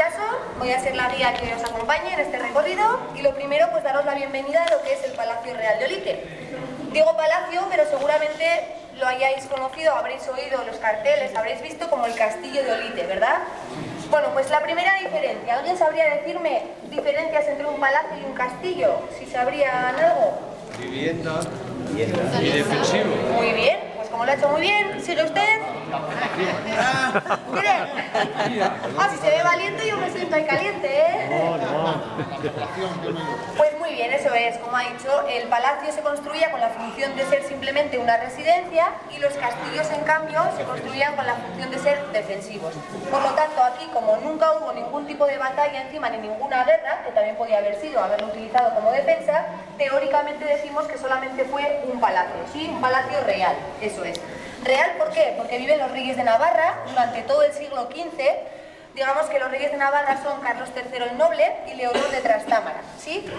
caso, voy a ser la guía que os acompañe en este recorrido y lo primero, pues daros la bienvenida a lo que es el Palacio Real de Olite. Digo palacio, pero seguramente lo hayáis conocido, habréis oído los carteles, habréis visto como el Castillo de Olite, ¿verdad? Bueno, pues la primera diferencia, ¿alguien sabría decirme diferencias entre un palacio y un castillo? Si sabrían algo. Vivienda y defensivo. Muy bien, pues como lo ha hecho muy bien, ¿sigue usted? Mire, si se ve valiente yo me siento ahí caliente, ¿eh? Pues muy bien, eso es, como ha dicho, el palacio se construía con la función de ser simplemente una residencia y los castillos, en cambio, se construían con la función de ser defensivos. Por lo tanto, aquí, como nunca hubo ningún tipo de batalla encima ni ninguna guerra, que también podía haber sido haberlo utilizado como defensa, teóricamente decimos que solamente fue un palacio, ¿sí? Un palacio real, eso es. ¿Real por qué? Porque viven los reyes de Navarra durante todo el siglo XV. Digamos que los reyes de Navarra son Carlos III el Noble y Leonor de Trastámara, ¿sí?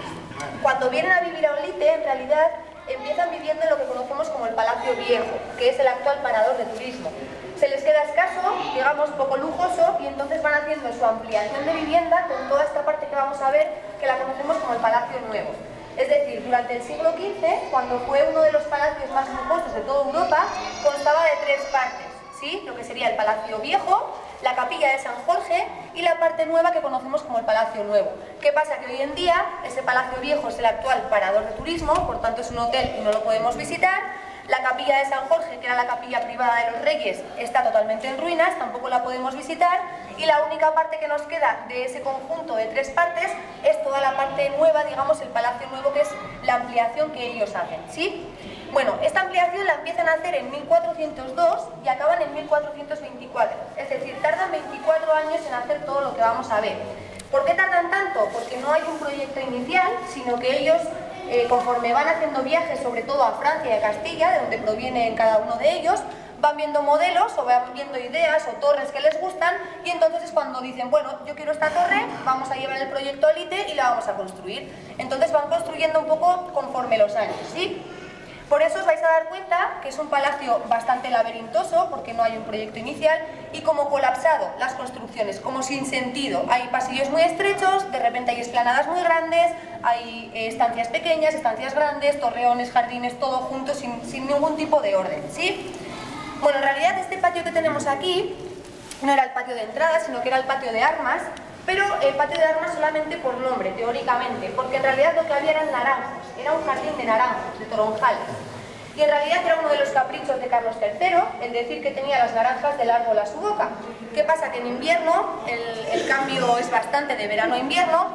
Cuando vienen a vivir a Olite, en realidad, empiezan viviendo en lo que conocemos como el Palacio Viejo, que es el actual parador de turismo. Se les queda escaso, digamos poco lujoso, y entonces van haciendo su ampliación de vivienda con toda esta parte que vamos a ver, que la conocemos como el Palacio Nuevo. Es decir, durante el siglo XV, cuando fue uno de los palacios más lujosos de toda Europa, constaba de tres partes, ¿sí? Lo que sería el Palacio Viejo, la Capilla de San Jorge y la parte nueva que conocemos como el Palacio Nuevo. ¿Qué pasa? Que hoy en día ese Palacio Viejo es el actual parador de turismo, por tanto es un hotel y no lo podemos visitar. La Capilla de San Jorge, que era la capilla privada de los reyes, está totalmente en ruinas, tampoco la podemos visitar. Y la única parte que nos queda de ese conjunto de tres partes es toda la parte nueva, digamos, el Palacio Nuevo, que es la ampliación que ellos hacen, ¿sí? Bueno, esta ampliación la empiezan a hacer en 1402 y acaban en 1424. Es decir, tardan 24 años en hacer todo lo que vamos a ver. ¿Por qué tardan tanto? Porque no hay un proyecto inicial, sino que ellos, conforme van haciendo viajes, sobre todo a Francia y a Castilla, de donde provienen cada uno de ellos, van viendo modelos o van viendo ideas o torres que les gustan y entonces es cuando dicen, bueno, yo quiero esta torre, vamos a llevar el proyecto a Olite y la vamos a construir. Entonces van construyendo un poco conforme los años, ¿sí? Por eso os vais a dar cuenta que es un palacio bastante laberintoso, porque no hay un proyecto inicial, y como colapsado, las construcciones, como sin sentido. Hay pasillos muy estrechos, de repente hay esplanadas muy grandes, hay estancias pequeñas, estancias grandes, torreones, jardines, todo junto, sin ningún tipo de orden, ¿sí? Bueno, en realidad este patio que tenemos aquí no era el patio de entrada, sino que era el patio de armas, pero el patio de armas solamente por nombre, teóricamente, porque en realidad lo que había eran naranjos, era un jardín de naranjos, de toronjales. Y en realidad era uno de los caprichos de Carlos III, el decir que tenía las naranjas del árbol a su boca. ¿Qué pasa? Que en invierno el cambio es bastante de verano a invierno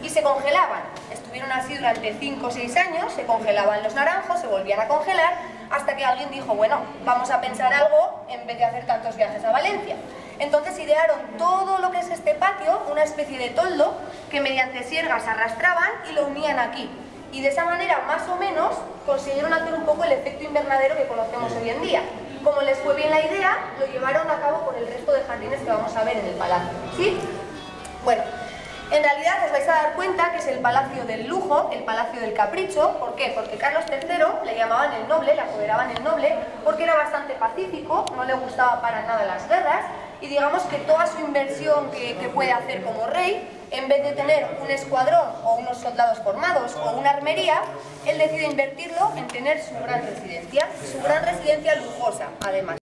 y se congelaban. Estuvieron así durante 5 o 6 años, se congelaban los naranjos, se volvían a congelar, hasta que alguien dijo, bueno, vamos a pensar algo en vez de hacer tantos viajes a Valencia. Entonces idearon todo lo que es este patio, una especie de toldo, que mediante siergas arrastraban y lo unían aquí. Y de esa manera, más o menos, consiguieron hacer un poco el efecto invernadero que conocemos hoy en día. Como les fue bien la idea, lo llevaron a cabo con el resto de jardines que vamos a ver en el palacio, ¿sí? Bueno, en realidad os vais a dar cuenta que es el palacio del lujo, el palacio del capricho. ¿Por qué? Porque Carlos III le llamaban el noble, le apoderaban el noble, porque era bastante pacífico, no le gustaba para nada las guerras, y digamos que toda su inversión que puede hacer como rey, en vez de tener un escuadrón o unos soldados formados o una armería, él decide invertirlo en tener su gran residencia lujosa, además.